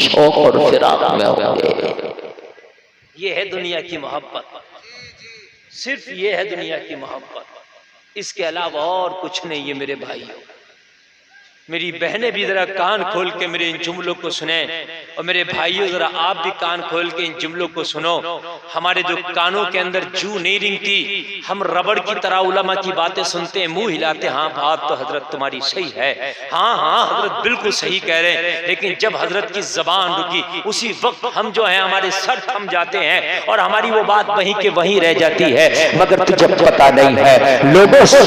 शौक और फिराक में होंगे। ये है दुनिया की मोहब्बत, सिर्फ ये है दुनिया की मोहब्बत, इसके अलावा और कुछ नहीं है। मेरे भाइयों, मेरी बहनें भी जरा कान खोल के मेरे इन जुमलों को सुने, और मेरे भाइयों जरा आप भी कान खोल के इन जुमलों को सुनो। हमारे जो कानों के अंदर जू नहीं रिंगती, हम रबड़ की तरह उलमा की बातें सुनते हैं, मुंह हिलाते, हाँ बात तो हजरत तुम्हारी सही है, हाँ हाँ हजरत बिल्कुल सही कह रहे हैं, लेकिन जब हजरत की जबान रुकी उसी वक्त हम जो है हमारे सर थम जाते हैं और हमारी वो बात वहीं के वहीं रह जाती है। मगर तुझे पता नहीं है, लोगों से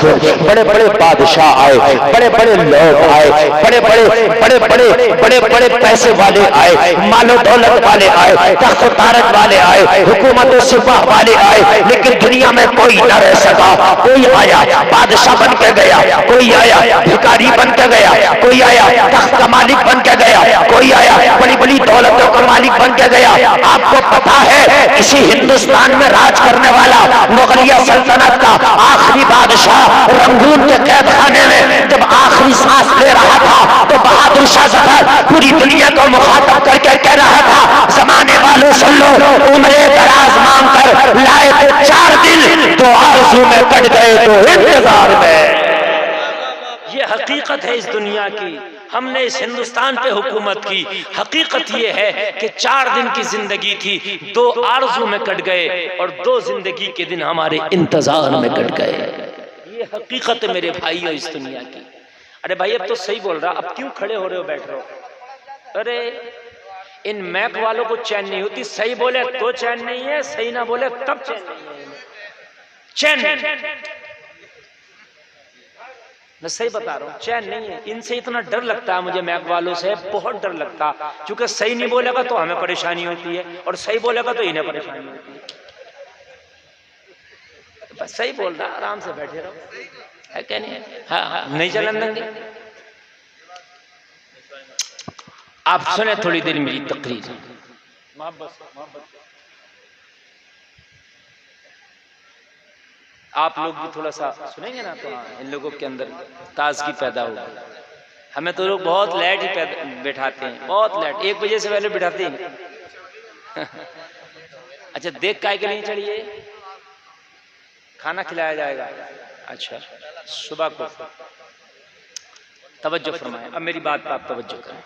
बड़े बड़े बादशाह आए, बड़े बड़े लोग आए, बड़े बड़े बड़े बड़े बड़े बड़े पैसे वाले आए, मालो दौलत वाले आए, तख्त तारत वाले आए, हुकूमत सिपाह वाले आए, लेकिन दुनिया में कोई न रह सका। कोई आया बादशाह बन के गया, कोई आया भिखारी बन के गया, कोई आया तख्त का मालिक बन के गया, कोई आया बड़ी बड़ी दौलतों का मालिक बन के गया। आपको पता है इसी हिंदुस्तान में राज करने वाला मुगलिया सल्तनत का आखिरी बादशाह रंगून के कैद खाने में जब आखिरी सांस ले रहा था तो बहादुर शाह जफर पूरी दुनिया को मुखातब करके कह रहा था, जमाने वालों सुन लो, उम्रे दराज मांग कर लाए थे 4 दिन, तो आरज़ू में कट गए तो इंतजार में। ये हकीकत है इस दुनिया की, हमने इस हिंदुस्तान पे हुकूमत की। हकीकत ये है कि 4 दिन की जिंदगी थी, 2 आरज़ू में कट गए और 2 जिंदगी के दिन हमारे इंतजार में कट गए। ये हकीकत है मेरे भाइयों इस दुनिया की। अरे भाई अब तो सही बोल रहा, अब क्यों खड़े हो रहे हो, बैठ रहे हो? अरे इन मैक वालों को चैन नहीं होती, सही बोले तो चैन नहीं है, सही ना बोले तब चैन नहीं है, चैन नहीं। मैं सही बता रहा हूँ, चैन नहीं है। इनसे इतना डर लगता है मुझे, मैक वालों से बहुत डर लगता, क्योंकि सही नहीं बोलेगा तो हमें परेशानी होती है और सही बोलेगा तो इन्हें परेशानी होती है। बस सही बोल रहा, आराम से बैठे रहो, है क्या नहीं? हाँ हाँ, नहीं चलन देंगे। आप सुने थोड़ी देर मेरी तकरीर, आप लोग भी थोड़ा सा सुनेंगे ना तो हाँ, इन लोगों के अंदर ताजगी पैदा होगी। हमें तो लोग बहुत लेट ही बैठाते हैं, बहुत लेट, 1 बजे से पहले बैठाते हैं। अच्छा, देख काय के लिए चढ़िए, खाना खिलाया जाएगा। अच्छा, सुबह को तवज्जो फरमाएं, अब मेरी बात पर आप तवज्जो करें।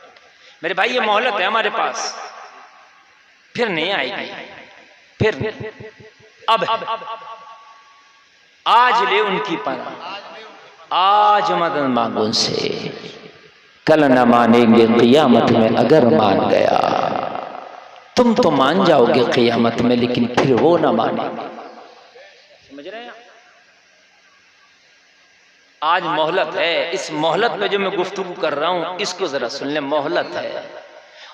मेरे भाई ये मोहलत है हमारे पास, फिर नहीं आएगी, फिर नहीं। अब आज ले उनकी पना, आज मदद मांगो उनसे, कल न मानेंगे क़ियामत में अगर मान गया। तुम तो मान जाओगे क़ियामत में, लेकिन फिर वो न मानेंगे। समझ रहे हैं? आज मोहलत है, इस मोहलत में जो मैं गुफ्तगू कर रहा हूं इसको जरा सुन ले। मोहलत है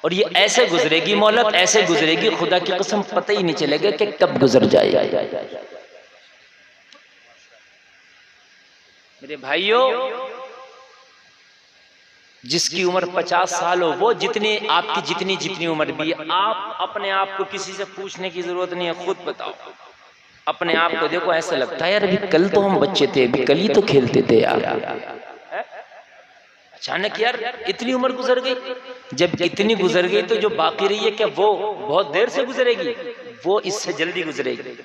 और ये ऐसे गुजरेगी, मोहलत ऐसे गुजरेगी, खुदा की कसम पता ही नहीं चलेगा कि कब गुजर जाए। मेरे भाइयों, जिसकी उम्र 50 साल हो, वो जितनी आपकी जितनी उम्र भी है, आप अपने आप को किसी से पूछने की जरूरत नहीं है, खुद बताओ। अपने आप को देखो, ऐसा लगता है यार अभी कल तो हम बच्चे थे, अभी कल ही तो खेलते थे यार, अचानक यार इतनी उम्र गुजर गई। जब इतनी गुजर गई तो जो बाकी रही है क्या वो बहुत देर से गुजरेगी? वो इससे जल्दी गुजरेगी,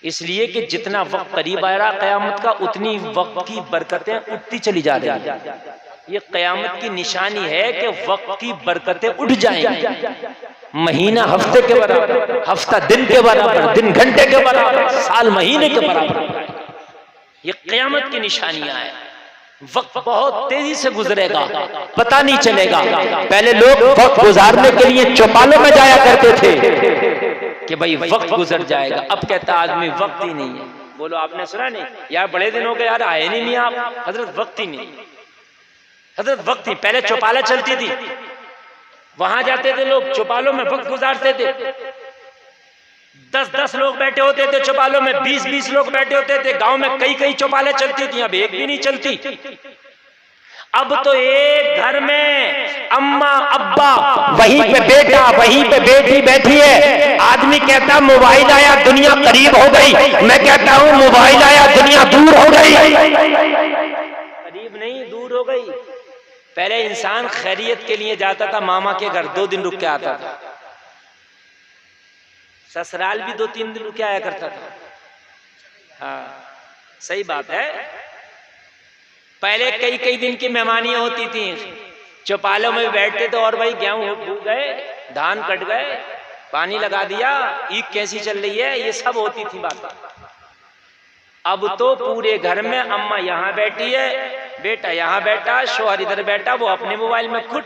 इसलिए कि जितना वक्त करीब आ रहा क़यामत का, उतनी वक्त की बरकतें उठती चली जा रही है। ये क़यामत की निशानी है कि वक्त की बरकतें उठ जाएंगी। महीना हफ्ते के बराबर, हफ्ता दिन के बराबर, दिन घंटे के बराबर, साल महीने के बराबर। ये क़यामत की निशानियां हैं। वक्त बहुत तेजी से गुजरेगा, पता नहीं चलेगा। पहले लोग वक्त गुजारने के लिए चौपालों में जाया करते थे कि भाई वक्त गुजर जाएगा। अब कहता आदमी वक्त ही नहीं है। बोलो, आपने सुना नहीं यार, बड़े दिन हो गए यार, आए नहीं आप। हजरत वक्त ही नहीं, हजरत वक्त ही। पहले चौपाला चलती थी, वहां जाते थे लोग, चौपालों में वक्त गुजारते थे। 10-10 लोग बैठे होते थे चौपालों में, 20-20 लोग बैठे होते थे। गांव में कई चौपालें चलती थी, अब एक भी नहीं चलती। अब तो एक घर में अम्मा अब्बा, वहीं पे बेटा, वहीं पे बेटी बैठी है। आदमी कहता मोबाइल आया दुनिया करीब हो गई, मैं कहता हूँ मोबाइल आया दुनिया दूर हो गई। करीब नहीं, दूर हो गई। पहले इंसान खैरियत के लिए जाता था मामा के घर, 2 दिन रुक के आता था। ससुराल भी 2-3 दिन रुक के आया करता था। हाँ सही बात है। पहले कई दिन की मेहमानियां होती थी, चौपालों में बैठते थे और भाई गेहूं उग गए, धान कट गए, पानी लगा दिया, ईद कैसी चल रही है, ये सब होती थी बात। अब तो पूरे घर में अम्मा यहाँ बैठी है, बेटा यहाँ बैठा, शोहर इधर बैठा, वो अपने मोबाइल में खुट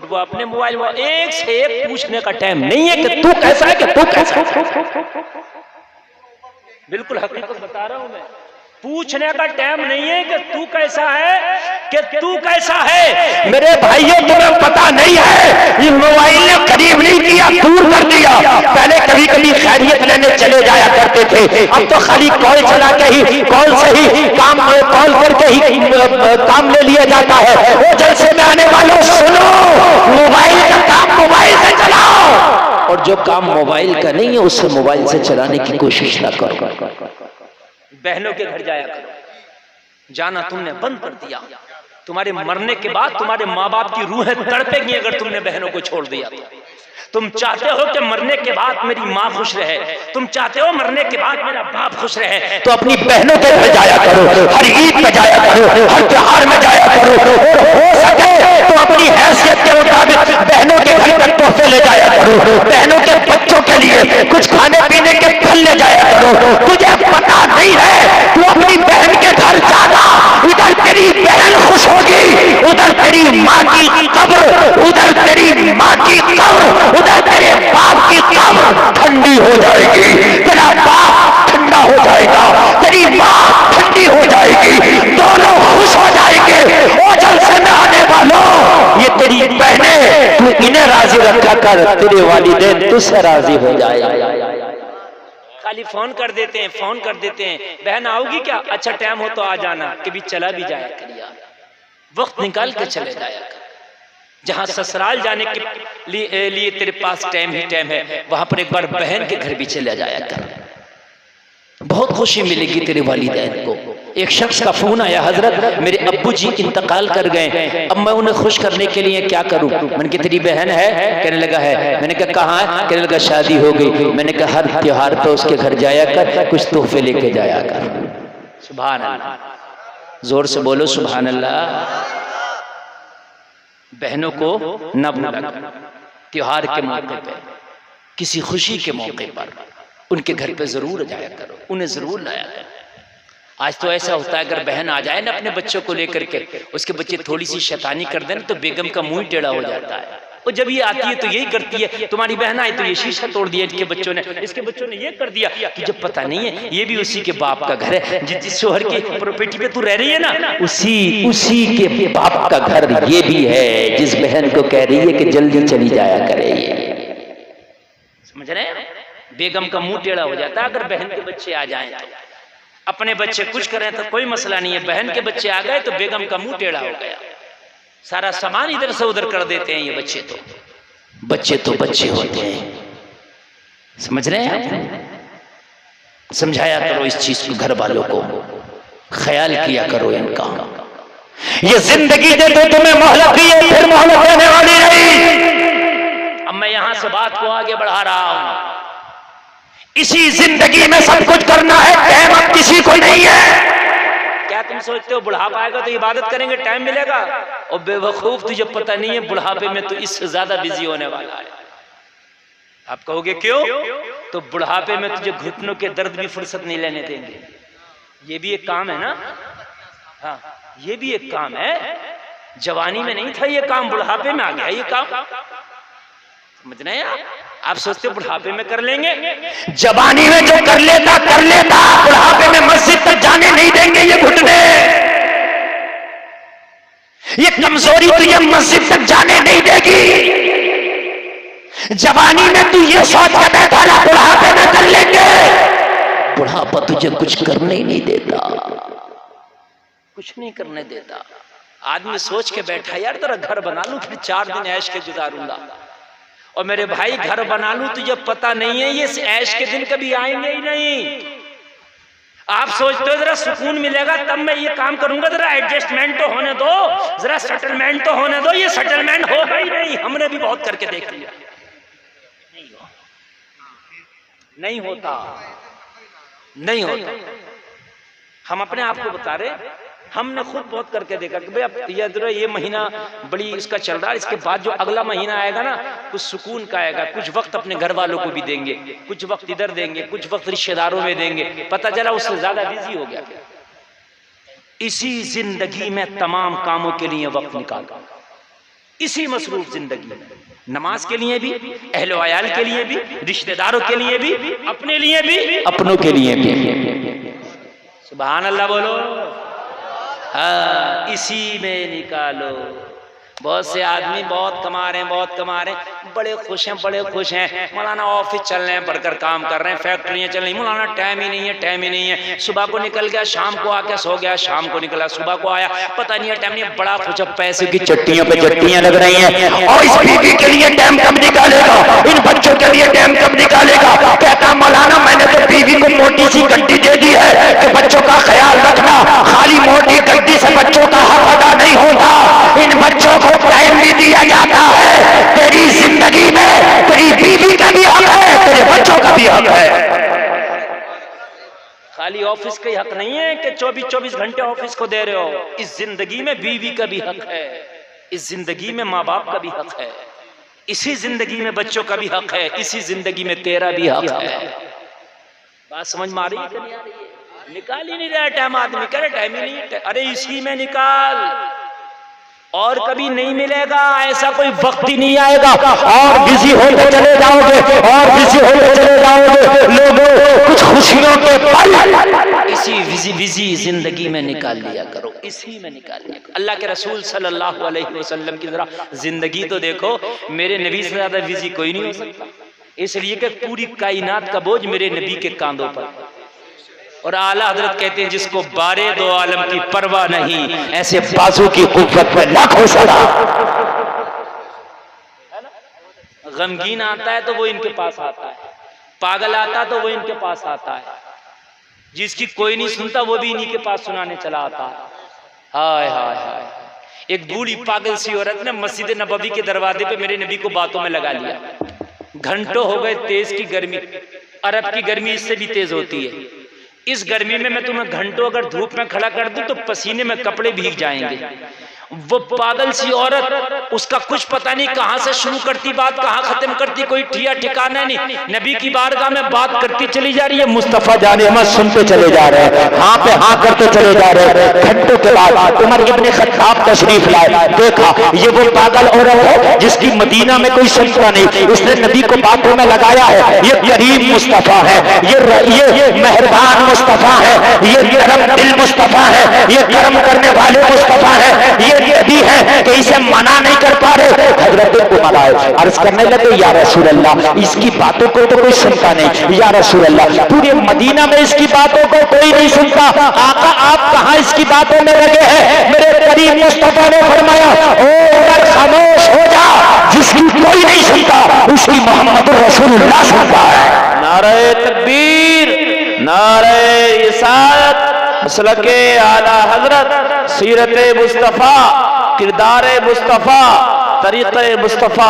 वो अपने मोबाइल में, एक से एक पूछने का टाइम नहीं है कि तू कैसा है, कि तू कैसा है। बिल्कुल हकीकत बता रहा हूं मैं, पूछने का टाइम नहीं है कि तू कैसा है, कि तू कैसा है। मेरे भाइयों तुम्हें पता नहीं है, इस मोबाइल ने करीब नहीं किया, दूर कर दिया। पहले कभी कभी खैरियत लेने चले जाया करते थे, अब तो खाली कॉल चला के ही, कॉल से ही काम, कॉल करके ही काम ले लिया जाता है। वो जलसे में आने वालों सुनो, मोबाइल का काम मोबाइल से चलाओ, और जो काम मोबाइल का नहीं है उससे मोबाइल से चलाने की कोशिश ना करो। बहनों के घर जाया करो, जाना तुमने बंद कर दिया। तुम्हारे मरने के बाद तुम्हारे माँ बाप की रूहें तड़पेंगी अगर तुमने बहनों को छोड़ दिया। तुम चाहते हो कि मरने के बाद मेरी माँ खुश रहे, तुम चाहते हो मरने के बाद मेरा बाप खुश रहे, तो अपनी बहनों के घर जाया करो, हर ईद में जाया करो, हर त्योहार में जाया करो, और हो सके तो अपनी हैसियत के मुताबिक बहनों के घर तक तोहफे ले जाया करो, बहनों के बच्चों के लिए कुछ खाने पीने के फल ले जाया करो। तुझे पता नहीं है, तू अपनी बहन के घर जाना, उधर तेरी बहन खुश होगी, उधर तेरी माँ की कब्र, उधर तेरी माँ की कब्र, उधर तेरे बाप की कब्र ठंडी हो जाएगी, तेरा बाप ठंडा हो जाएगा, तेरी माँ ठंडी हो जाएगी, दोनों खुश हो जाएंगे। ओ जलसे में आने वालों, ये तेरी बहनें, तू इन्हें राजी रखा कर, तेरे वालिदैन तुझसे राजी हो जाएगा। खाली फोन कर देते हैं, फोन कर देते हैं, बहन आओगी क्या, अच्छा टाइम हो तो आ जाना, कभी चला भी जाया कर यार, वक्त निकाल के चले जाया कर। जहां ससुराल जाने के लिए तेरे पास टाइम ही टाइम है, वहां पर एक बार बहन के घर भी चला जाया कर, बहुत खुशी मिलेगी तेरे वालिदैन को। एक शख्स का फोन आया, हजरत मेरे अब्बू जी इंतकाल कर गए, अब मैं उन्हें खुश करने के लिए क्या करूं। मैंने कहा तेरी बहन है, कहने लगा है। मैंने कहा कहाँ है, कहने लगा शादी हो गई। मैंने कहा हर त्योहार पे उसके घर जाया कर, कुछ तोहफे लेके जाया कर। सुभान अल्लाह, जोर से बोलो सुभान अल्लाह। बहनों को न भूला, त्योहार के मौके पे, किसी खुशी के मौके पर उनके घर पे जरूर जाया करो, उन्हें जरूर लाया करो। आज तो ऐसा होता है, अगर बहन आ जाए ना अपने बच्चों को लेकर के, उसके बच्चे थोड़ी सी शैतानी कर दें तो बेगम का मुंह टेढ़ा हो जाता है। और जब ये आती है तो यही करती है, तुम्हारी बहन आई तो ये शीशा तोड़ दिया इनके बच्चों ने, इसके बच्चों ने ये कर दिया। तुझे पता नहीं है ये भी उसी के बाप का घर है, जिस शोहर की प्रॉपर्टी पे तू रह रही है ना, उसी के बाप का घर ये भी है, जिस बहन को कह रही है कि जल्दी चली जाया करे। समझ रहे हैं, बेगम का मुंह टेढ़ा हो जाता है अगर बहन के बच्चे आ जाएं तो। अपने बच्चे कुछ करें तो कोई मसला नहीं है, बहन के बच्चे आ गए तो बेगम का मुंह टेढ़ा हो गया, सारा सामान इधर से उधर कर देते हैं। ये बच्चे तो बच्चे होते हैं, समझ रहे हैं। समझाया करो इस चीज को, घर वालों को ख्याल किया करो इनका। ये जिंदगी दे तो तुम्हें मोहलत दी है, फिर मोहलत देने वाली नहीं। अब मैं यहां से बात को आगे बढ़ा रहा हूं। इसी जिंदगी में सब कुछ करना है, टाइम अब किसी को नहीं है। क्या तुम सोचते हो बुढ़ापा आएगा तो इबादत करेंगे, टाइम मिलेगा? और बेवकूफ, तुझे पता नहीं है बुढ़ापे में तो इससे ज्यादा बिजी होने वाला है। आप कहोगे क्यों? तो बुढ़ापे में तुझे घुटनों के दर्द भी फुर्सत नहीं लेने देंगे। ये भी एक काम है ना, हाँ ये भी एक काम है। जवानी में नहीं था ये काम, बुढ़ापे में आ गया ये काम। समझ रहे हैं आप सोचते हो बुढ़ापे में कर लेंगे, जवानी में जो कर लेता बुढ़ापे में मस्जिद तक जाने नहीं देंगे ये घुटने। ये कमजोरी तुझे मस्जिद तक जाने नहीं देगी। जवानी में तू ये सोच के बैठा रहा बुढ़ापे में कर लेंगे, बुढ़ापा तुझे कुछ करने ही नहीं देता, कुछ नहीं करने देता। आदमी सोच के बैठा यार तेरा घर बना लूं फिर 4 दिन ऐश के गुजारूंगा। और मेरे भाई घर बना लूं तुझे पता नहीं है ये ऐश के दिन कभी आएंगे ही नहीं। आप सोचते हो जरा सुकून मिलेगा तब मैं ये काम करूंगा, जरा एडजस्टमेंट तो होने दो, जरा सेटलमेंट तो होने दो। ये सेटलमेंट होगा ही नहीं, हमने भी बहुत करके देख लिया, नहीं होता, नहीं होता। हम अपने आप को बता रहे, हमने खुद बहुत करके देखा कि भाई अब ये महीना बड़ी इसका चल रहा है, इसके बाद जो अगला महीना आएगा ना कुछ सुकून का आएगा, कुछ वक्त अपने घर वालों को भी देंगे, कुछ वक्त इधर देंगे, कुछ वक्त रिश्तेदारों में देंगे, पता चला उससे ज्यादा बिजी हो गया। इसी जिंदगी में तमाम कामों के लिए वक्त निकाला, इसी मसरूफ जिंदगी में, नमाज के लिए भी, अहलो अयाल के लिए भी, रिश्तेदारों के लिए भी, अपने लिए भी, अपनों के लिए भी। सुभान अल्लाह बोलो। हाँ, इसी में निकालो। बहुत से आदमी बहुत कमा रहे हैं, बहुत कमा रहे हैं, बड़े खुश हैं, बड़े खुश हैं। मौलाना ऑफिस चल रहे हैं, बढ़कर काम कर रहे हैं, फैक्ट्रियाँ चल रही हैं, मौलाना टाइम ही नहीं है, टाइम ही नहीं है। सुबह को निकल गया, शाम को आके सो गया, शाम को निकला, सुबह को आया, पता नहीं है टाइम नहीं है, बड़ा खुश। पैसे की चट्टियों पे चट्टियाँ लग रही हैं, और इस बीवी के लिए टाइम कब निकालेगा, इन बच्चों के लिए टाइम कब निकालेगा। कहता मौलाना मैंने तो बीवी को मोटी सी गड्डी दे दी है कि बच्चों का ख्याल रखना, खाली मोटी गड्डी से बच्चों का हक अदा नहीं होता, इन बच्चों को टाइम भी दिया जाता है। तेरी जिंदगी में तेरी बीवी का भी हक है, तेरे बच्चों का भी हक है। खाली ऑफिस का ही हक नहीं है कि 24-24 घंटे ऑफिस को दे रहे हो। इस जिंदगी में बीवी का भी हक है, इस जिंदगी में माँ बाप का भी हक है, इसी जिंदगी में बच्चों का भी हक है, इसी जिंदगी में तेरा भी हक है। बात समझ में आ रही है? निकाल ही नहीं रहा टाइम, आदमी कह रहे टाइम ही नहीं है। अरे इसी में निकाल, और कभी नहीं मिलेगा, ऐसा कोई वक्त ही नहीं आएगा। और बिजी होते चले जाओगे, और बिजी होते चले जाओगे, लोगों कुछ खुशियों के पल इसी बिजी जिंदगी में निकाल लिया करो, इसी में निकाल लिया करो। अल्लाह के रसूल सल्लल्लाहु अलैहि वसल्लम की जरा जिंदगी तो देखो, मेरे नबी से ज्यादा बिजी कोई नहीं हो सकता, इसलिए कि पूरी कायनात का बोझ मेरे नबी के कांधों पर। और आला हजरत कहते हैं जिसको बारे दो आलम की परवाह नहीं, ऐसे बाजू की कुव्वत में लाखों सदा। गमगीन आता है तो वो इनके पास आता है, पागल आता तो वो इनके पास आता है, जिसकी कोई नहीं सुनता वो भी इन्हीं के पास सुनाने चला आता है। हाय हाय हाय। एक बूढ़ी पागल सी औरत ने मस्जिद नबवी के दरवाजे पे मेरे नबी को बातों में लगा लिया। घंटों हो गए तेज की गर्मी, अरब की गर्मी इससे भी तेज होती है। इस गर्मी में मैं तुम्हें घंटों अगर धूप में खड़ा कर दूं तो पसीने में कपड़े भीग जाएंगे। वो पागल सी औरत, उसका कुछ पता नहीं कहां से शुरू करती बात, कहां खत्म करती, कोई ठिया ठिकाना नहीं। नबी की बारगाह में बात करती चली जा रही है, मुस्तफा जाने हम सुनते चले जा रहे हैं, हाँ पे हाँ करते चले जा रहे हैं। घंटों के बाद उमर इब्ने खत्ताब तशरीफ लाए, देखा ये वो पागल औरत है जिसकी मदीना में कोई सुनता नहीं, इसने नबी को बातों में लगाया है। ये करीम मुस्तफा है, ये मेहरबान मुस्तफा है, ये करम दिल मुस्तफा है, ये करम करने वाले मुस्तफा है, ये नबी है कि इसे मना नहीं कर पा रहे। हजरत उमर आए, अर्ज करने लगे या रसूल अल्लाह, इसकी बातों को तो कोई सुनता नहीं, या रसूल अल्लाह पूरे मदीना में इसकी बातों को कोई नहीं सुनता, आका आप कहां इसकी बातों में लगे हैं। मेरे करीम मुस्तफा ने फरमाया ओ उमर खामोश हो जा, जिसकी कोई नहीं सुनता उसी मोहम्मद रसूलुल्लाह सुनता है। नारे तकबीर, नारे रिसालत, मसलके आला हजरत, सीरत मुस्तफा, किरदार मुस्तफा, तरीक़े मुस्तफा।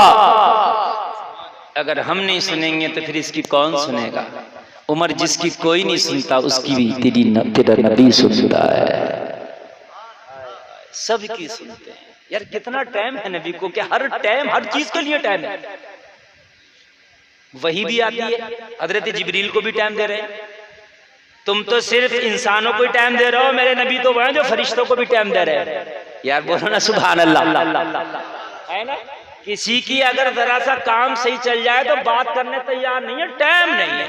अगर हम नहीं सुनेंगे तो फिर इसकी कौन सुनेगा। उमर जिसकी कोई नहीं सुनता उसकी भी तेरा नबी सुनता है, सबकी सुनते हैं। यार कितना टाइम है नबी को, क्या हर टाइम हर चीज के लिए टाइम है। वही भी आती है, हजरत जिब्रील को भी टाइम दे रहे हैं। तुम तो सिर्फ इंसानों को टाइम दे रहे हो, मेरे नबी तो वो हैं जो फरिश्तों को भी टाइम दे रहे हैं। यार बोलो ना सुभान अल्लाह, है ना। किसी की अगर जरा सा काम सही चल जाए तो बात करने तैयार नहीं है, टाइम नहीं है,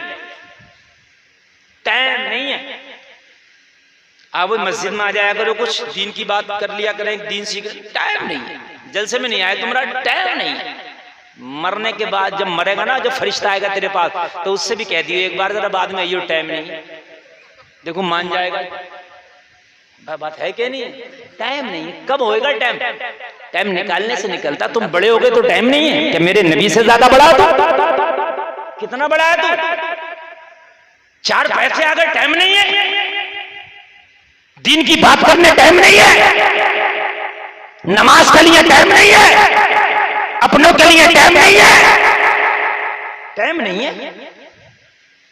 टाइम नहीं है। आप वो मस्जिद में आ जाया करो, कुछ दीन की बात कर लिया करें, दीन सीख, टाइम नहीं है। जलसे में नहीं आए तुम्हारा टाइम नहीं है। मरने के बाद जब मरेगा ना, जब फरिश्ता आएगा तेरे पास तो उससे भी कह दियो एक बार जरा बाद में ये टाइम नहीं है, देखो मान जाएगा। बात है क्या नहीं है, टाइम नहीं है। कब होएगा टाइम, टाइम निकालने से निकलता। तुम बड़े हो गए तो टाइम नहीं है कि मेरे नबी से ज्यादा बड़ा तो कितना बड़ा है तू, 4 पैसे अगर टाइम नहीं है दीन की बात करने टाइम नहीं है, नमाज के लिए टाइम नहीं है, अपनों के लिए टाइम नहीं है, टाइम नहीं है।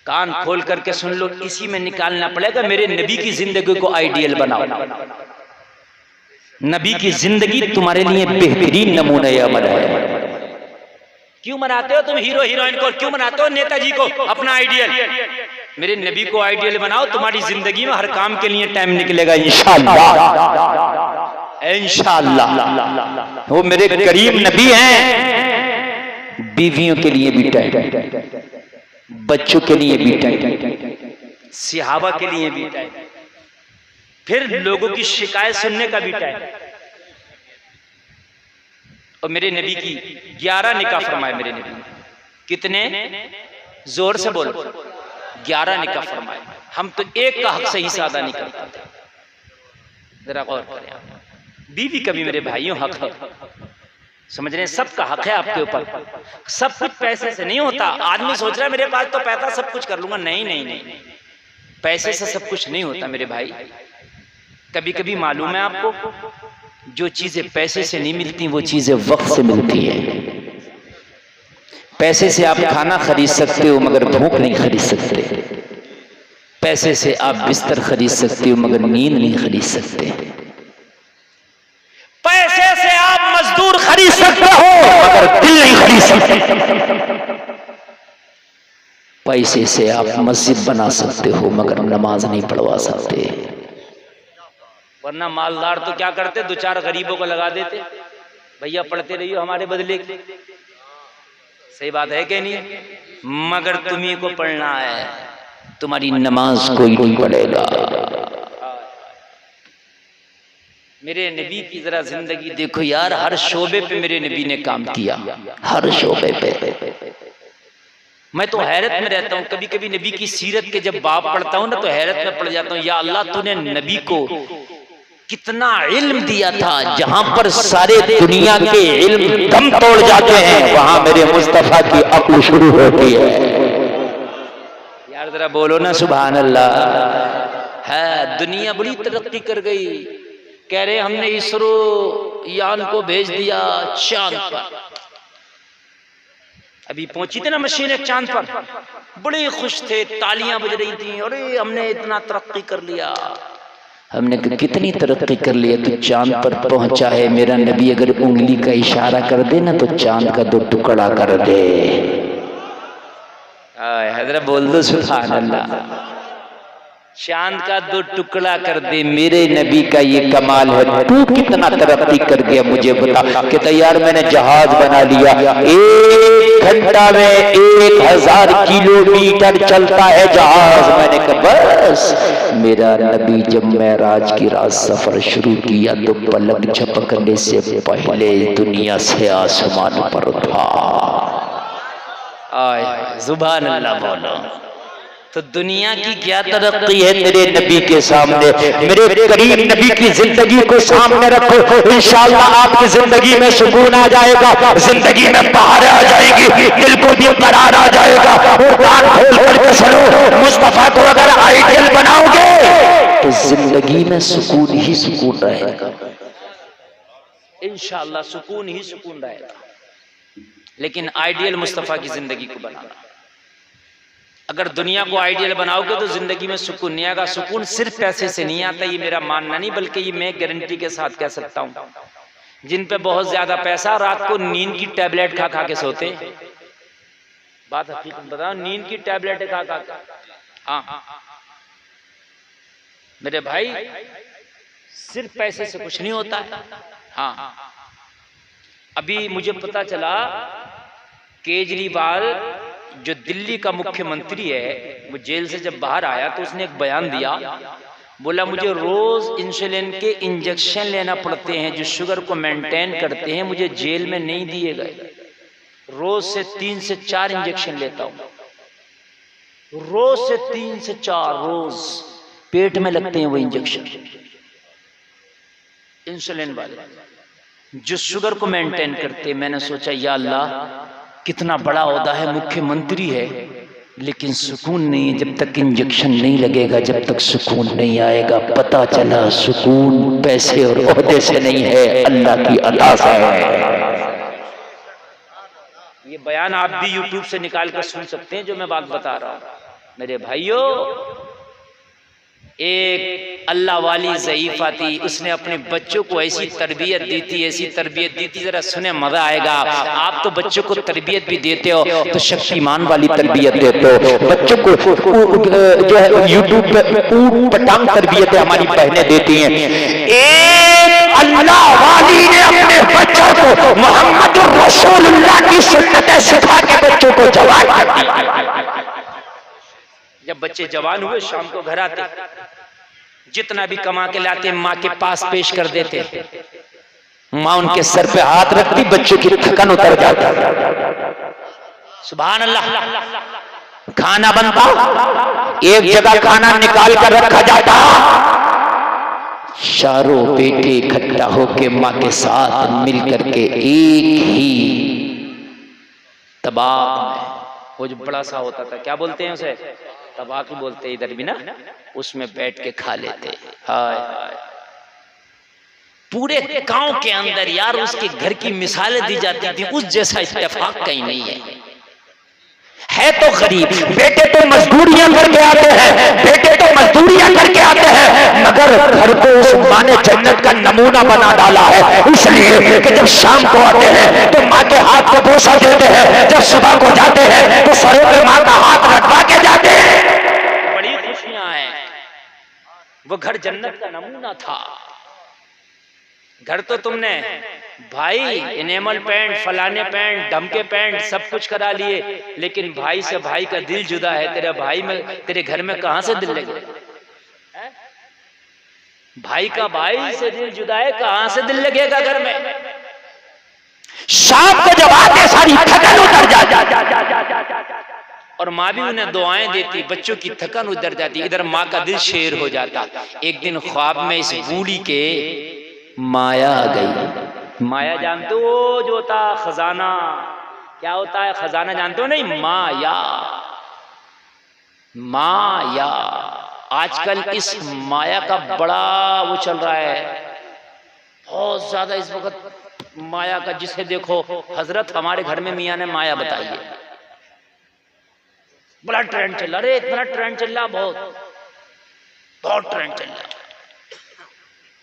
कान खोल करके सुन लो, इसी में निकालना पड़ेगा मेरे नबी की जिंदगी को आइडियल बनाओ। नबी की जिंदगी तुम्हारे लिए बेहतरीन नमूने अमल है। क्यों बनाते हो तुम हीरो हीरोइन को, क्यों बनाते हो नेताजी को अपना आइडियल? मेरे नबी को आइडियल बनाओ, तुम्हारी जिंदगी में हर काम के लिए टाइम निकलेगा इंशाअल्लाह, इंशाअल्लाह। वो मेरे करीम नबी हैं, बीवियों के लिए भी टाइम, बच्चों के लिए भी टाइम, सहाबा के लिए भी टाइम, फिर लोगों की शिकायत सुनने का भी टाइम। और मेरे नबी की 11 निकाह फरमाए मेरे नबी ने। कितने? जोर से बोलो। 11 निकाह फरमाए। हम तो एक का हक सही से अदा नहीं करते। जरा गौर करें आप। बीवी का भी मेरे भाइयों हक है, समझ रहे हैं? सबका हक है आपके ऊपर। सब कुछ पैसे से नहीं होता। आदमी सोच रहा है मेरे पास तो पैसा सब कुछ कर लूंगा। नहीं नहीं नहीं, पैसे से सब कुछ नहीं होता मेरे भाई। कभी कभी मालूम है आपको, जो चीजें पैसे से नहीं मिलती वो चीजें वक्त से मिलती है। पैसे से आप खाना खरीद सकते हो मगर भूख नहीं खरीद सकते। पैसे से आप बिस्तर खरीद सकते हो मगर नींद नहीं खरीद सकते। पैसे से आप मजदूर खरीद सकते हो मगर दिल नहीं खरीद सकते। पैसे से आप मस्जिद बना सकते हो मगर नमाज नहीं पढ़वा सकते। वरना मालदार तो क्या करते, 2-4 गरीबों को लगा देते, भैया पढ़ते रहिए हमारे बदले। सही बात है कि नहीं? मगर तुम्ही को पढ़ना है, तुम्हारी नमाज कोई नहीं पढ़ेगा। मेरे नबी की जरा जिंदगी देखो यार, हर शोबे पे मेरे नबी ने काम किया, हर शोबे पे। मैं तो हैरत में रहता हूँ, कभी कभी नबी की सीरत के जब बाब पढ़ता हूँ ना तो हैरत में पड़ जाता हूँ। या अल्लाह, तूने नबी को कितना इल्म दिया था। जहां पर सारे दुनिया के इल्म दम तोड़ जाते हैं, वहां मेरे मुस्तफा की अक्ल शुरू होती है। यार जरा बोलो ना सुभान अल्लाह। है, दुनिया बड़ी तरक्की कर गई। कह रहे हमने इसरो यान को भेज दिया चांद पर। अभी पहुंची थी ना मशीन एक चांद पर, बड़े खुश थे, तालियां बज रही थी, अरे हमने इतना तरक्की कर लिया। हमने कितनी तरक्की कर लिया, तो चांद पर पहुंचा है। मेरा नबी अगर उंगली का इशारा कर दे ना तो चांद का 2 टुकड़ा कर दे। हजरत बोल दो सुभान अल्लाह। चांद का 2 टुकड़ा कर दे, मेरे नबी का ये कमाल है। तू कितना तरक्की कर गया मुझे बता। कहता यार मैंने जहाज बना लिया, 1 घंटा में 1000 किलोमीटर चलता है जहाज। मैंने कहा बस। मेरा नबी जब मेराज की रात सफर शुरू किया तो पलक झपकने से पहले दुनिया से आसमान पर था। आय सुभान अल्लाह बोलो। तो दुनिया की क्या तरक्की है तेरे नबी के सामने। मेरे करीम नबी की जिंदगी को सामने रखो, इंशाअल्लाह आपकी जिंदगी में सुकून आ जाएगा, जिंदगी में बाहर आ जाएगी, दिल को भी करार आ जाएगा। और कान खोल करके सुनो, मुस्तफा को अगर आइडियल बनाओगे तो जिंदगी में सुकून ही सुकून रहेगा। इंशाअल्लाह सुकून ही सुकून रहेगा। लेकिन आइडियल मुस्तफा की जिंदगी को बनाना। अगर दुनिया को आइडियल बनाओगे तो जिंदगी में सुकून नहीं आएगा। सुकून सिर्फ पैसे से नहीं आता, ये मेरा मानना नहीं, बल्कि ये मैं गारंटी के साथ कह सकता हूँ। जिन पे बहुत ज्यादा पैसा, रात को नींद की टैबलेट खा खा के सोते। बात हकीकत बताओ, नींद की टैबलेट खा खा के। हाँ मेरे भाई, सिर्फ पैसे से कुछ नहीं होता है। हाँ अभी मुझे पता चला केजरीवाल जो दिल्ली का मुख्यमंत्री है, वो जेल से जब बाहर आया तो उसने एक बयान दिया। बोला मुझे रोज इंसुलिन के इंजेक्शन लेना पड़ते हैं जो शुगर को मेंटेन करते हैं, मुझे जेल में नहीं दिए गए। रोज से 3 से 4 इंजेक्शन लेता हूं, रोज से 3 से 4 रोज पेट में लगते हैं वो इंजेक्शन, इंसुलिन वाले जो शुगर को मेंटेन करते हैं। मैंने सोचा या अल्लाह, कितना बड़ा ओहदा है, मुख्यमंत्री है, लेकिन सुकून नहीं है जब तक इंजेक्शन नहीं लगेगा, जब तक सुकून नहीं आएगा। पता चला सुकून पैसे और ओहदे से नहीं है, अल्लाह की अता से है। ये बयान आप भी यूट्यूब से निकाल कर सुन सकते हैं जो मैं बात बता रहा हूं मेरे भाइयों। एक अल्लाह वाली ज़ईफ़ा थी, उसने अपने बच्चों को ऐसी तरबियत दी थी, ऐसी तरबियत दी थी, जरा सुने मजा आएगा। आप तो बच्चों को तरबियत भी देते हो तो शक्तिमान वाली तरबियत देते हो, बच्चों को जो है यूट्यूब पे ऊट पटांग तरबियत हमारी बहनें देती हैं। एक अल्लाह वाली ने अपने बच्चों को मोहम्मद रसूलुल्लाह की सुन्नतें सिखा के बच्चों को जवान कर दिया। जब बच्चे जवान हुए शाम को घर आते, जितना भी कमा के लाते माँ के पास पेश कर देते, माँ उनके सर पे हाथ रखती, बच्चों की थकन उतर जाती। सुभान अल्लाह। खाना बनता, एक जगह खाना निकाल कर रखा जाता, चारों बेटे इकट्ठा होके माँ के साथ मिल करके एक ही तबाक में, वो जो बड़ा सा होता था, क्या बोलते हैं उसे, तबाक ही बोलते हैं इधर भी ना, उसमें बैठ के खा लेते। हाय हाय, पूरे गांव के अंदर यार उसके घर की मिसालें दी जाती थी, उस जैसा इत्तेफाक कहीं नहीं है तो गरीब, बेटे तो मजदूरियां करके आते हैं, बेटे तो मजदूरियां करके आते हैं, मगर घर को उस माँ ने जन्नत का नमूना बना डाला है, इसलिए कि जब शाम को आते हैं तो माँ के हाथ को बोसा देते हैं, जब सुबह को जाते हैं तो सरों पे माँ का हाथ रखवा के जाते हैं। बड़ी खुशियां हैं। वो घर जन्नत का नमूना था। घर तो तुमने भाई इनेमल पेंट, फलाने पेंट, धमके पेंट सब कुछ करा लिए, लेकिन भाई से भाई का दिल जुदा है। तेरे भाई में, तेरे घर में कहां से दिल लगे? भाई का भाई से दिल जुदा है, कहां से दिल लगेगा घर में? शाम को जब आते सारी थकन उतर जाती और माँ भी उन्हें दुआएं देती, बच्चों की थकन उतर जाती, इधर माँ का दिल शेर हो जाता। एक दिन ख्वाब में इस बूढ़ी के माया आ गई। माया जानते हो जो होता खजाना, क्या होता है खजाना जानते हो? नहीं, माया। माया आजकल इस माया का बड़ा वो चल रहा है, बहुत ज्यादा इस वक्त माया का। जिसे देखो हजरत हमारे घर में मियाँ ने माया बताई है, बड़ा ट्रेंड चल रहा। अरे इतना ट्रेंड चल रहा, बहुत ट्रेंड चल रहा।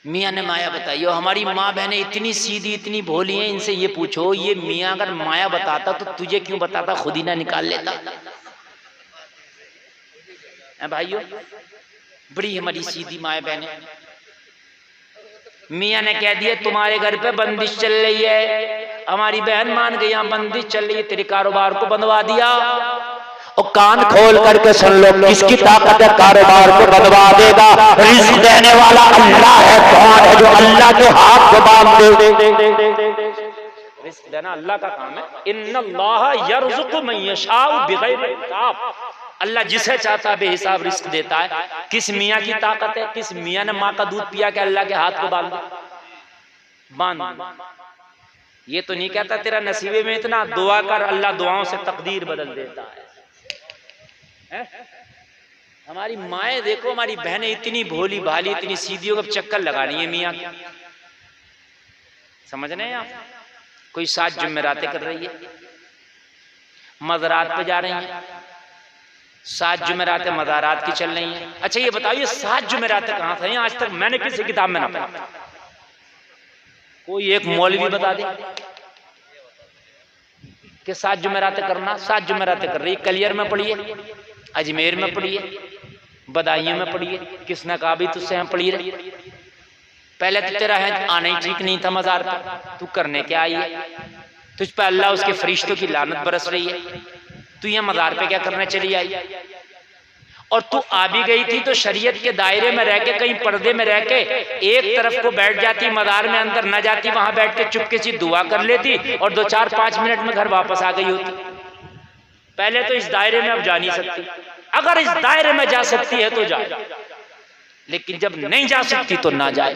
मियाँ ने माया बताई। और हमारी माँ बहनें इतनी सीधी, इतनी भोली हैं, इनसे ये पूछो ये मियाँ अगर माया बताता तो तुझे क्यों बताता, खुद ही ना निकाल लेता? भाइयों, बड़ी हमारी सीधी माँ बहनें। मियाँ ने कह दिया तुम्हारे घर पे बंदिश चल रही है, हमारी बहन मान गई यहाँ बंदिश चल रही है, तेरे कारोबार को बंधवा दिया। और कान खोल करके सुन लो, किसकी ताकत है कारोबार को बंधवा देगा? रिस्क देने वाला अल्लाह है। कौन है जो अल्लाह के हाथ को बांध दे? रिस्क देना अल्लाह का काम है। इन्नल्लाह यर्ज़ुक़ु मन यशाअ बिग़ैरि हिसाब। अल्लाह जिसे चाहता बेहिसाब रिस्क देता है। किस मियाँ की ताकत है? किस मियाँ ने माँ का दूध पिया के अल्लाह के हाथ को बांध? ये तो नहीं कहता तेरा नसीबे में इतना, दुआ कर, अल्लाह दुआओं से तकदीर बदल देता है। हमारी माएँ देखो, हमारी बहनें इतनी भोली भाली, इतनी सीधियों का चक्कर लगानी है मियाँ की। समझ रहे हैं आप? कोई 7 जुमेरातें कर रही है, मज़ारात पे जा रही हैं, 7 जुमेरातें मज़ारात की चल रही हैं। अच्छा ये बताओ, ये 7 जुमेरातें कहाँ से? आज तक मैंने किसी किताब में ना पढ़ा। कोई एक मौलवी बता दे कि 7 जुमेरातें करना। 7 जुमेरातें कर रही, कलियर में पढ़िए, अजमेर में पढ़िए, बदायूं में पढ़िए, किसने कहा भी तुझसे हम पढ़ी रही? पहले तो तेरा है आना ही ठीक नहीं था मज़ार पर, तू करने क्या आई है? तुझ पर अल्लाह उसके फरिश्तों की लानत बरस रही है, तू यहाँ मज़ार पे क्या करने चली आई? और तू आ भी गई थी तो शरीयत के दायरे में रह के, कहीं पर्दे में रह के एक तरफ को बैठ जाती, मज़ार में अंदर न जाती, वहां बैठ के चुपके से दुआ कर लेती और 2-4-5 मिनट में घर वापस आ गई होती। पहले तो इस दायरे में अब जा नहीं सकती। अगर इस दायरे में जा सकती है तो जाए, लेकिन जब नहीं जा सकती तो ना जाए।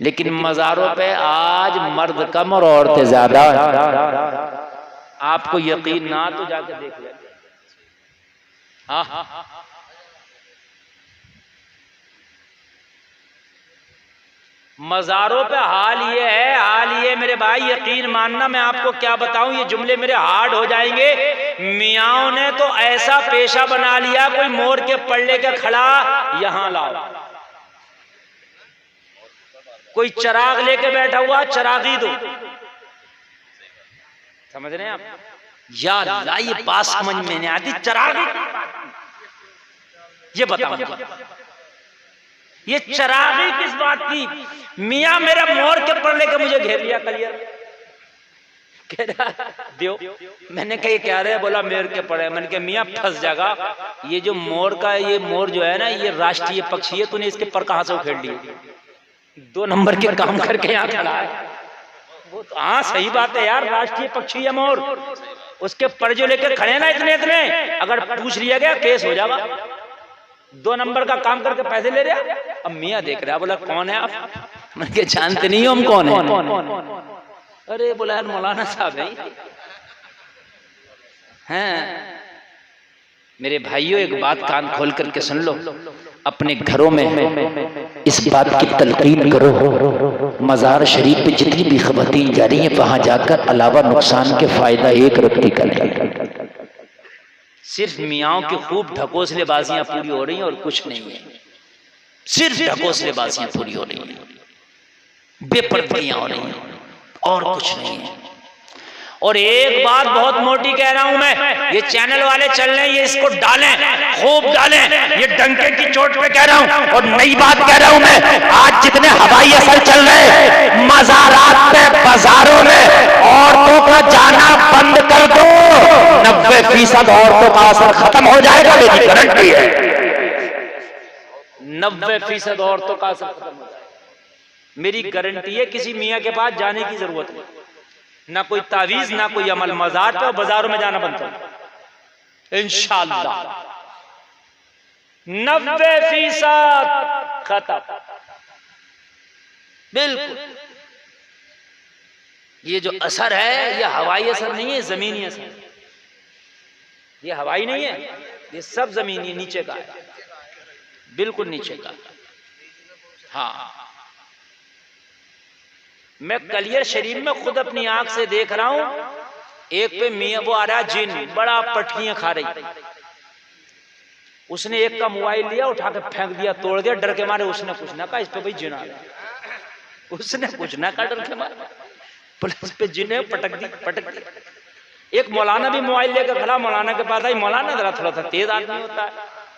लेकिन मज़ारों पे आज मर्द कम और औरतें ज्यादा। आपको यकीन ना तो जाके देख ले। हाँ, मज़ारों पे हाल ये मेरे भाई, यकीन मानना, मैं आपको क्या बताऊं, ये जुमले मेरे हार्ड हो जाएंगे। मियाओं ने तो ऐसा पेशा बना लिया, कोई मोर के पल्ले के खड़ा, यहां लाओ। कोई चराग लेके बैठा हुआ, चरागी दो। समझ रहे हैं आप? या अल्लाह, ये बात समझ में नहीं आती। चरागी, ये बताओ ये चरागी किस बात की? मियाँ मेरा मोर के पल्ले के मुझे घेर लिया कलियर। कह रहा दियो। मैंने कहा ये क्या रहे? बोला मोर के पड़े। मैंने कहा मियाँ फंस जाएगा, ये जो मोर का, ये मोर जो है ना, ये राष्ट्रीय पक्षी है, तूने इसके पर कहां से उखेड़ लिए? 2 नंबर के काम करके यहाँ खड़ा है वो। तो हाँ सही बात है यार, राष्ट्रीय पक्षी है मोर, उसके पर जो लेकर खड़े ना इतने इतने, अगर पूछ लिया गया केस हो जाएगा। 2 नंबर का काम करके पैसे ले रहे। अब मियाँ देख रहा, बोला कौन है आप? मैंने जानते नहीं हो हम कौन है? अरे बोला यार मौलाना साहब हैं। मेरे भाइयों, एक बात कान खोल करके सुन लो, अपने घरों में इस बात की तलकीन करो, मज़ार शरीफ पे जितनी भी ख़वातीन जा रही हैं, वहां जाकर अलावा नुकसान के फायदा एक रत्ती करें। सिर्फ मियाओं की खूब ढकोसलेबाजियां पूरी हो रही हैं और कुछ नहीं है। सिर्फ ढकोसलेबाजियां पूरी हो रही हैं, बेपर्दगियां हो रही हैं और कुछ नहीं है। और एक बात बहुत मोटी कह रहा हूं मैं, ये चैनल वाले चल रहे हैं, ये इसको डालें, खूब डालें, ये डंके की चोट पे कह रहा हूं। और नई बात कह रहा हूं मैं, आज जितने हवाई असर चल रहे हैं मज़ारात पे, बाजारों में, औरतों का जाना बंद कर दो, 90% औरतों का असर खत्म हो जाएगा, मेरी गारंटी है। 90% औरतों का असर खत्म हो जाएगा, मेरी गारंटी है। किसी मियाँ के पास जाने की जरूरत नहीं, ना कोई तावीज, ना कोई अमल। मज़ार पे और बाजारों में जाना बंद करो इंशाअल्लाह। 90% खत्म, बिल्कुल। ये जो असर है, ये हवाई असर नहीं है, जमीनी असर। ये हवाई नहीं है, ये सब जमीनी नीचे का है, बिल्कुल नीचे का। हाँ, मैं कलियर शरीफ में खुद अपनी आंख से देख रहा हूं, एक पे मियां वो आ रहा जिन, बड़ा पटकियां खा रही। उसने एक का मोबाइल लिया, उठा के फेंक दिया, तोड़ दिया, डर के मारे। उसने कुछ ना कहा, इस पे भाई जिन आ रहा। उसने कुछ ना कहा, डर के मारे, पुलिस पे जिन है, पटक दी। एक मौलाना भी मोबाइल लेकर खड़ा, मौलाना के पास आई। मौलाना जरा थोड़ा सा तेज आदमी होता है,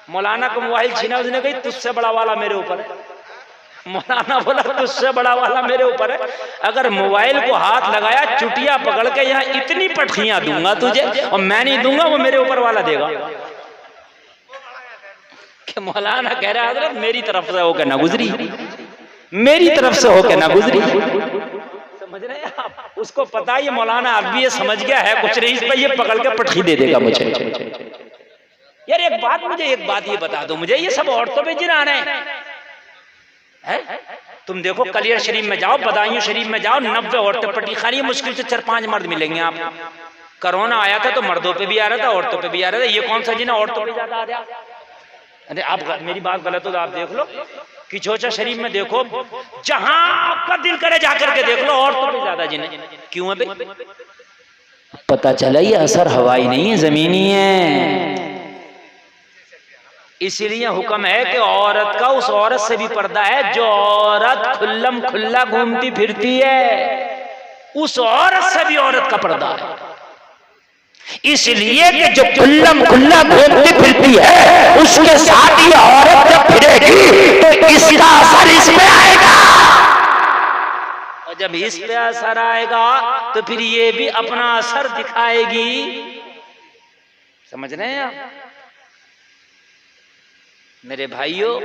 मौलाना को मोबाइल छीना। उसने कही तुझसे बड़ा वाला मेरे ऊपर है। मौलाना बोला तुझसे बड़ा वाला मेरे ऊपर है, अगर मोबाइल को हाथ लगाया, चुटिया पकड़ के यहाँ इतनी पटखियां दूंगा तुझे, और मैं नहीं दूंगा, वो मेरे ऊपर वाला देगा। कि मौलाना कह रहा है हज़रत मेरी तरफ से होकर ना गुजरी, मेरी तरफ से होकर ना गुजरी। समझ रहे हैं आप? उसको पता है ये मौलाना अभी ये समझ गया है कुछ नहीं, इस पर ये पकड़ के पटखी दे देगा मुझे। यार एक बात ये बता दो मुझे, ये सब औरतों पे जिन आ रहे हैं है? तुम देखो कलियर शरीफ में जाओ, बदायूं शरीफ में जाओ, 90 औरतें पट्टी खा रही है, मुश्किल से 4-5 मर्द मिलेंगे आपको। कोरोना आया था तो मर्दों पे भी आ रहा था, औरतों पे भी आ रहा था। ये कौन सा जिन औरतों पे ज्यादा आ रहा? अरे आप मेरी बात गलत हो तो आप देख लो, किचोचा शरीफ में देखो, जहां आपका दिल करे जाकर के देख लो, औरतों पे ज्यादा जिन है। क्यों है भाई? पता चला ये असर हवाई नहीं है, जमीनी है। इसीलिए हुक्म है कि औरत का उस औरत से भी पर्दा है जो औरत खुल्लम खुल्ला घूमती फिरती है, उस औरत से भी औरत का पर्दा है। इसलिए कि जो खुल्लम खुल्ला घूमती फिरती है, उसके साथ ही औरत जब फिरेगी तो इसका असर इस पे आएगा, और जब इस पे असर आएगा तो फिर ये भी अपना असर दिखाएगी। समझ रहे हैं आप मेरे भाइयों?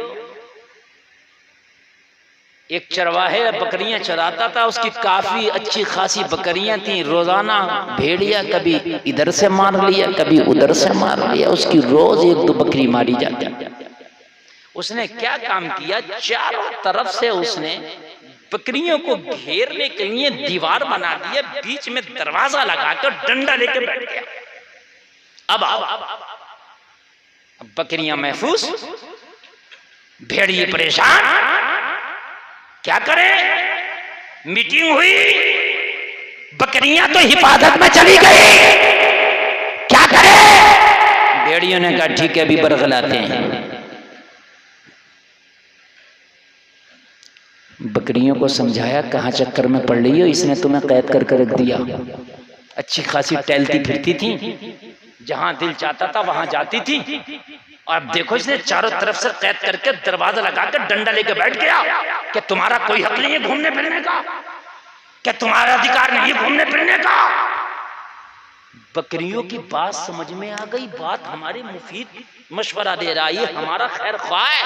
एक चरवाहे बकरियां चराता था, उसकी काफी अच्छी खासी बकरियां थी। रोजाना भेड़िया कभी इधर से मार लिया, कभी उधर से मार लिया, उसकी रोज 1-2 बकरी मारी जाती। उसने क्या काम किया, चारों तरफ से उसने बकरियों को घेरने के लिए दीवार बना दिया, बीच में दरवाजा लगाकर डंडा लेके बैठ गया। अब बकरियां महफूज, भेड़िए परेशान। क्या करें? मीटिंग हुई, बकरियां तो हिफाजत में चली गई, क्या करें? भेड़ियों ने कहा ठीक है अभी बरगलाते हैं। बकरियों को समझाया कहाँ चक्कर में पड़ रही हो, इसने तुम्हें कैद करके रख दिया। अच्छी खासी टहलती फिरती थी, जहां दिल चाहता था वहां जाती थी, और अब देखो इसने चारों तरफ से कैद करके दरवाजा लगाकर डंडा लेके बैठ गया। क्या तुम्हारा कोई हक नहीं है घूमने फिरने का? क्या तुम्हारा अधिकार नहीं है घूमने फिरने का? बकरियों की बात समझ में आ गई, बात हमारे मुफीद मशवरा दे रहा है, ये हमारा खैर ख्वाह है।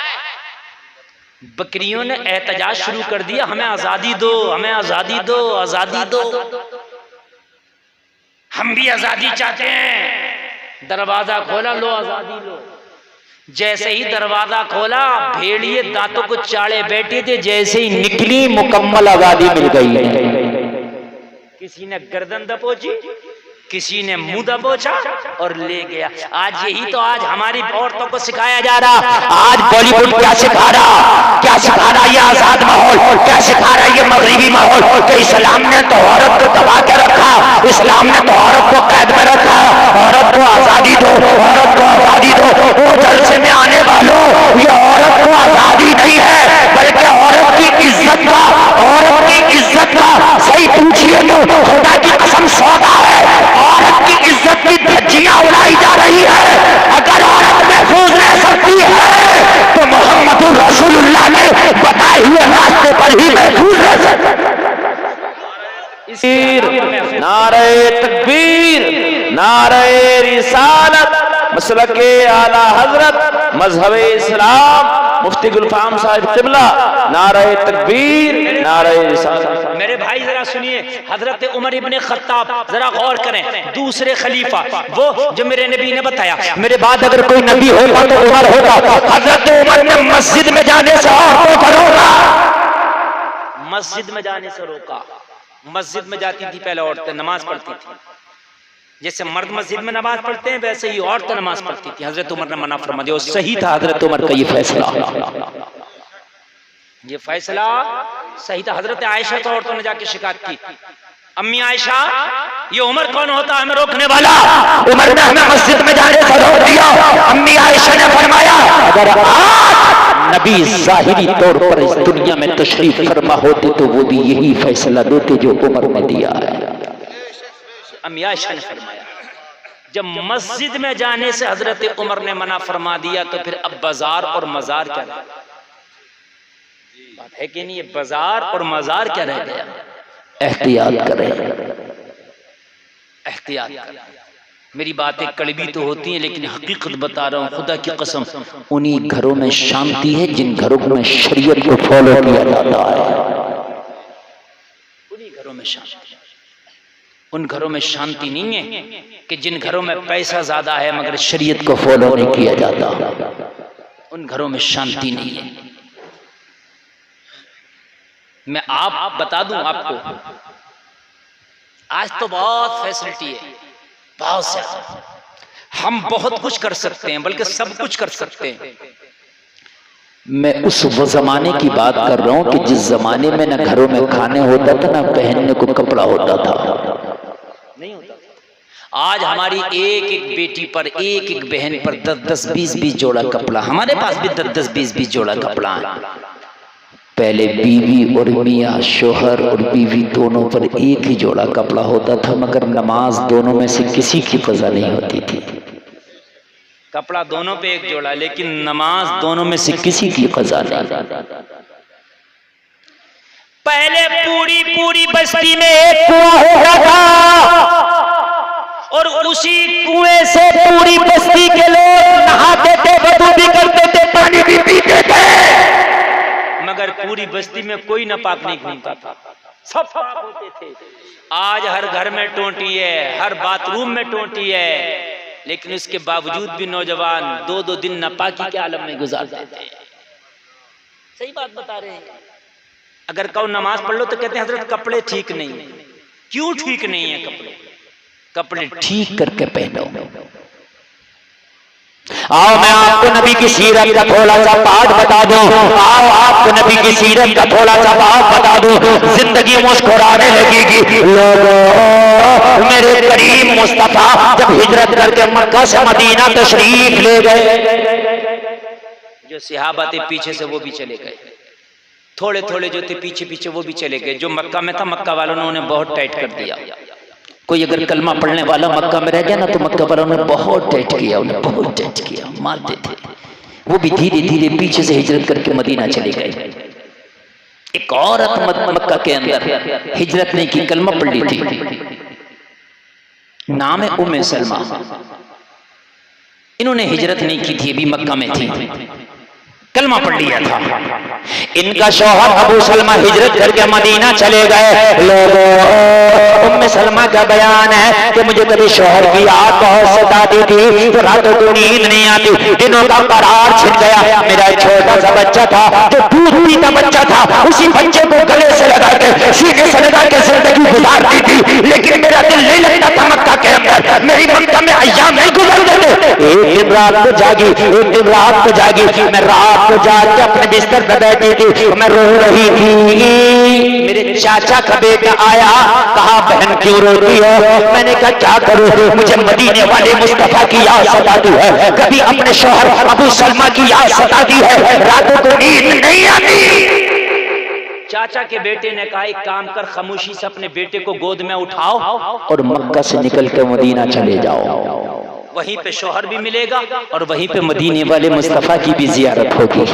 बकरियों ने एहतजाज शुरू कर दिया, हमें आजादी दो, हमें आजादी दो, आजादी दो, हम भी आजादी चाहते हैं। दरवाजा खोला, लो आजादी लो। जैसे ही दरवाजा खोला, भेड़िए दांतों को चाड़े बैठे थे, जैसे ही निकली मुकम्मल आजादी मिल गई। किसी ने गर्दन दबोची, किसी ने मुंह दबोचा और ले गया। आज यही तो आज हमारी औरतों को सिखाया जा रहा। आज बॉलीवुड क्या सिखा रहा, क्या सिखा रहा ये आजाद माहौल, क्या सिखा रहा ये मगरिबी माहौल कि इस्लाम ने तो औरत को दबा के रखा, इस्लाम ने तो औरत को कैद में रखा, औरत को आजादी दो, औरत को आजादी दो। वो जलसे में आने वालों, ये औरत को आजादी नहीं है, बल्कि औरत की इज्जत का, औरत की इज्जत का सही पूछिए तो खुदा की कसम सौदा है। औरत की इज्जत की धज्जियां उड़ाई जा रही है। अगर औरत महफूज रह सकती है तो मोहम्मद रसूलुल्लाह ने बताए हुए रास्ते पर ही महफूज रह सकती है। नारे तकबीर, नारे रिसालत, मसलके आला हजरत, मजहबे इस्लाम, मुफ्ती गुलफाम साहिब किबला, नारे तकबीर, नारे रिसालत। मेरे भाई जरा सुनिए, हजरत उमर इब्ने खत्ताब, जरा गौर करें, दूसरे खलीफा, वो जो मेरे नबी ने बताया मेरे बाद अगर कोई नबी होता तो उमर होता। हजरत उमर ने मस्जिद में जाने से औरतों को रोका, मस्जिद में जाने से रोका। मस्जिद में जाती थी पहले औरतें, नमाज पढ़ती थी। जैसे मर्द मस्जिद में नमाज पढ़ते हैं वैसे ही औरतें नमाज पढ़ती थी। हजरत उमर ने मना फरमा दिया। सही था हजरत उमर का ये फैसला, ये फैसला सही था। हजरत आयशा तो औरतों ने जाके शिकायत की, अम्मी आयशा ये उमर कौन होता है हमें रोकने वाला? उमर ने हमें मस्जिद में जाने से रोक दिया। अम्मी आयशा ने फरमाया अगर आज नबी जाहिरी तौर पर इस दुनिया में तशरीफ फरमा होते तो वो भी यही फैसला देते जो उमर ने दिया है। अम्मी आयशा ने फरमाया जब मस्जिद में जाने से हजरत उमर ने मना फरमा दिया तो फिर अब बाजार और मजार क्या रह गया? बात है कि नहीं? बाजार और मजार क्या रह गया? एहतियात करें, एहतियात करें। मेरी बातें कड़वी तो होती हैं लेकिन हकीकत बता रहा हूं, खुदा की कसम। उन्हीं घरों में शांति है जिन घरों में शरीयत को फॉलो किया जाता है। उन्हीं घरों में शांति। उन घरों में शांति नहीं है कि जिन घरों में पैसा ज्यादा है मगर शरीयत को फॉलो नहीं किया जाता। उन घरों में शांति नहीं है। मैं आप बता दूं आपको, आज तो बहुत फैसिलिटी है, बहुत ज्यादा। हम बहुत कुछ कर सकते हैं, बल्कि सब कुछ कर सकते हैं। मैं उस वो जमाने की बात कर रहा हूं कि जिस जमाने में ना घरों में खाने होता था ना पहनने को कपड़ा होता था। नहीं होता था। आज हमारी एक एक बेटी पर, एक एक बहन पर 10-10, 20-20 जोड़ा कपड़ा। हमारे पास भी 10-10, 20-20 जोड़ा कपड़ा है। पहले बीवी और मियाँ, शोहर और बीवी दोनों पर एक ही जोड़ा कपड़ा होता था, मगर नमाज दोनों में से किसी की कज़ा नहीं होती थी। कपड़ा दोनों पे एक जोड़ा, लेकिन नमाज दोनों में से किसी की कज़ा नहीं। पहले पूरी पूरी बस्ती में एक कुआं होता था और उसी कुएं से पूरी बस्ती के लोग नहाते थे, वज़ू भी करते थे, पानी भी पीते थे, मगर पूरी बस्ती में कोई नापाक नहीं घूमता था, सब पाक होते थे। आज हर घर में टोंटी है, हर बाथरूम में टोंटी है, लेकिन उसके बावजूद भी नौजवान 2-2 दिन नापाकी के आलम में गुजारते थे। सही बात बता रहे हैं। अगर कहो नमाज पढ़ लो तो कहते हैं हजरत कपड़े ठीक नहीं है। क्यों ठीक नहीं है कपड़े? कपड़े ठीक करके पहनो, आओ मैं आपको नबी की सीरत का थोड़ा सा पाठ बता दूं, आओ आपको नबी की सीरत का थोड़ा सा पाठ बता दूं, जिंदगी मुस्कुराने लगेगी। लोगों, मेरे करीम मुस्तफा जब हिजरत करके मक्का से मदीना तशरीफ ले गए, जो सहाबा थे पीछे से वो भी चले गए, थोड़े थोड़े जो थे पीछे पीछे वो भी चले गए। जो मक्का में था, मक्का वालों ने उन्हें बहुत टाइट कर दिया। कोई अगर कलमा पढ़ने वाला मक्का में रह गया ना तो मक्का वालों ने बहुत टाइट किया, उन्हें बहुत टाइट किया, मारते थे। वो भी धीरे धीरे पीछे से हिजरत करके मदीना चले गए। एक औरत मक्का के अंदर हिजरत नहीं की, कलमा पढ़ ली थी, नाम है उम्मे सलमा। इन्होंने हिजरत नहीं की थी, अभी मक्का में थी, कलमा पढ़ लिया था। इनका शौहर अबू सलमा हिजरत करके मदीना चले गए। लोगों, उम्मे सलमा का बयान है कि मुझे कभी शौहर की याद बहुत सताती थी, तो रातों को नींद नहीं आती, दिनों का करार छिन गया। मेरा छोटा सा बच्चा था जो दूध पीता बच्चा था, उसी बच्चे को गले से लगा के सीने से लगा के जिंदगी गुजारती थी, लेकिन मेरा दिल नहीं लगता था मक्का के अंदर। मेरी मक्का में अय्याम नहीं गुजरते थे। एक दिन रात को जागी, एक दिन रात को जागी, मैं रात को जाग के अपने बिस्तर पर बैठी थी, मैं रो रही थी। मेरे चाचा का बेटा आया, कहा बहन क्यों रोती हो? मैंने कहा क्या करूं, मुझे मदीने वाले मुस्तफा की याद सताती है, कभी अपने शौहर अबू सलमा की याद सताती है, रातों को नींद नहीं आती। चाचा के बेटे ने कहा एक काम कर, खामोशी से अपने बेटे को गोद में उठाओ और मक्का से निकल के मदीना चले जाओ, वहीं पे शौहर भी मिलेगा और वहीं पे मदीने वाले मुस्तफा की भी जियारत होगी।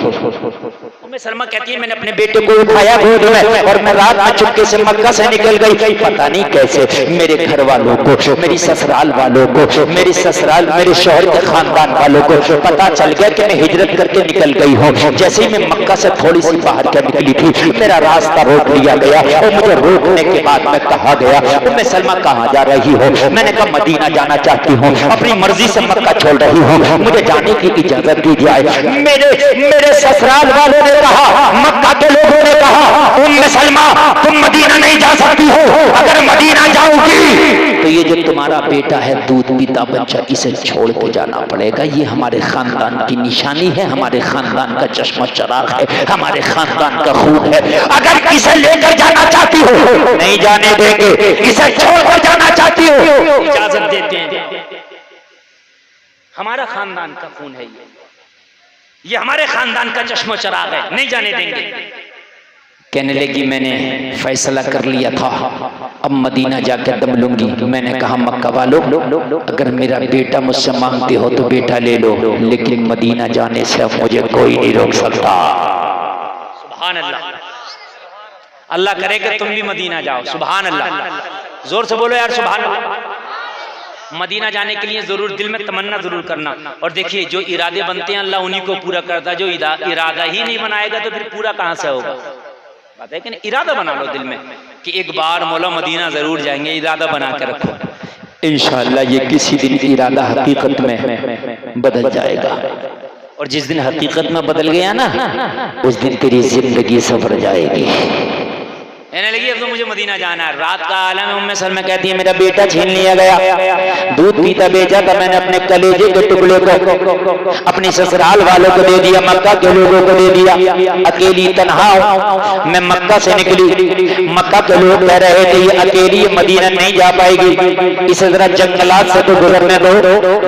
उम्मे सलमा कहती है मैंने अपने बेटे को उठाया गोद में और मैं रात में चुपके से मक्का से निकल गई। पता नहीं कैसे मेरे घर वालों को, मेरी ससुराल वालों को, मेरी ससुराल मेरे शौहर के खानदान वालों को पता चल गया कि मैं हिजरत करके निकल गई हूँ। जैसे ही मैं मक्का से थोड़ी सी बाहर के निकली थी, मेरा रास्ता रोक लिया गया और मुझे रोकने के बाद मैं कहा गया, उम्मे सलमा कहाँ जा रही हो? मैंने कहा मदीना जाना चाहती हूँ, अपनी मर्जी से मक्का छोड़ रही हूँ, मुझे जाने की इजाजत दी जाए। मेरे ससुराल वालों ने कहा, मक्का के लोगों ने कहा, उम्मे सलमा तुम मदीना नहीं जा सकती हो, अगर मदीना जाओगी तो ये जो तुम्हारा बेटा है दूध पीता बच्चा, इसे छोड़ के जाना पड़ेगा। ये हमारे खानदान की निशानी है, हमारे खानदान का चश्मा चराग है, हमारे खानदान का खून है। अगर इसे लेकर जाना चाहती हो नहीं जाने देंगे, इसे छोड़कर जाना चाहती हो इजाजत देते हैं। हमारा खानदान का खून है, ये हमारे खानदान का चश्मो चराग है, नहीं जाने देंगे। कहने लगी मैंने फैसला कर लिया था, अब मदीना जाकर दम लूंगी। मैंने कहा मक्का वालों, अगर मेरा बेटा मुझसे मांगते हो तो बेटा ले लो, लेकिन मदीना जाने से अब मुझे कोई नहीं रोक सकता। सुभान अल्लाह, अल्लाह करे कि तुम भी मदीना जाओ। सुभान अल्लाह, जोर से बोलो यार सुभान अल्लाह। मदीना जाने के लिए जरूर दिल में तमन्ना जरूर करना। और देखिए जो इरादे बनते हैं अल्लाह उन्हीं को पूरा करता है, जो इरादा ही नहीं बनाएगा तो फिर पूरा कहां से होगा? बात है कि नहीं? इरादा बना लो दिल में कि एक बार मौला मदीना जरूर जाएंगे, इरादा बना के रखो। इंशाअल्लाह ये किसी दिन इरादा हकीकत में बदल जाएगा, और जिस दिन हकीकत में बदल गया ना, उस दिन तेरी जिंदगी सफर जाएगी। कहने लगी अब तो मुझे मदीना जाना है। रात का आलम है, उम्मे सलमा कहती है मेरा बेटा छीन लिया गया, दूध पीता बेचा था, मैंने अपने कलेजे के टुकड़े को अपने ससुराल वालों को दे दिया, मक्का के लोगों को दे दिया। अकेली तन्हा मैं मक्का से निकली, मक्का के लोग कह रहे थे ये अकेली मदीना नहीं जा पाएगी, इसे जरा जंगलात से तो गुजरने दो,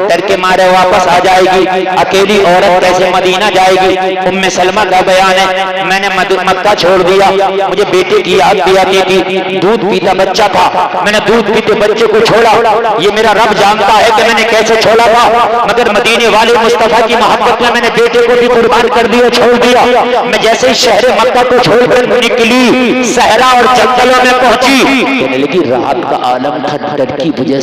डर के मारे वापस आ जाएगी, अकेली औरत कैसे मदीना जाएगी? उम्मे सलमा का बयान है, मैंने मक्का छोड़ दिया, मुझे बेटे की याद भी आती थी, दूध पीता बच्चा था, मैंने दूध पीते बच्चे को छोड़ा। ये मेरा रब जानता है कि मैंने कैसे छोड़ा था, मगर मदीने वाले मुस्तफा की मोहब्बत में मैंने बेटे को भी कुर्बान कर दिया, छोड़ दिया। मैं जैसे ही शहर मक्का को छोड़कर निकली, सहरा और जंगलों में पहुंची, कहने लगी रात का आलम था, डर की वजह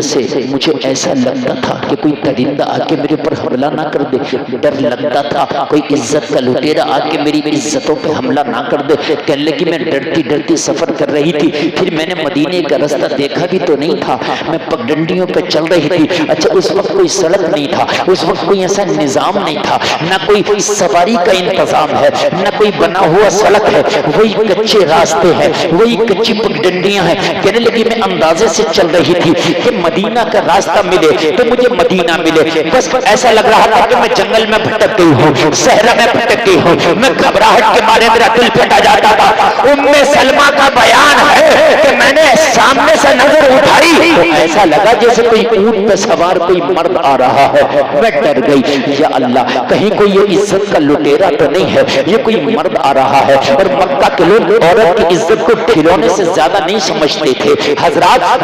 से मुझे ऐसा लगता था कि कोई दरिंदा आके मेरे पर हमला ना कर दे, डर लगता था कोई इज्जत का लुटेरा आके मेरी इज्जतों पे हमला ना कर दे। कहने लगी मैं डरती डरती सफर कर रही थी। फिर मैंने मदीने का रास्ता देखा भी तो नहीं था, मैं पगडंडियों पे चल रही थी। अच्छा, उस वक्त कोई सड़क नहीं था, उस वक्त कोई ऐसा निजाम नहीं था, ना कोई सवारी का इंतजाम है, ना कोई बना हुआ सड़क है, वही कच्चे रास्ते हैं, वही कच्ची पगडंडियां हैं। कहने लगी मैं अंदाजे से चल रही थी कि मदीना का रास्ता मिले तो मुझे मदीना मिले। बस ऐसा लग रहा था कि मैं जंगल में भटक गई हूँ, सहरा में भटक गई हूँ। मैं घबराहट के मारे मेरा दिल फटा जाता था। उम्मे सलमा का बयान है कि मैंने सामने से नजर उठाई तो ऐसा लगा जैसे कोई ऊंट पे सवार कोई मर्द आ रहा है। मैं डर गई, या अल्लाह कहीं कोई ये इज्जत का लुटेरा तो नहीं है, ये कोई मर्द आ रहा है। और मक्का के लोग औरत की इज्जत को खिलौने से ज्यादा नहीं समझते थे हजरात।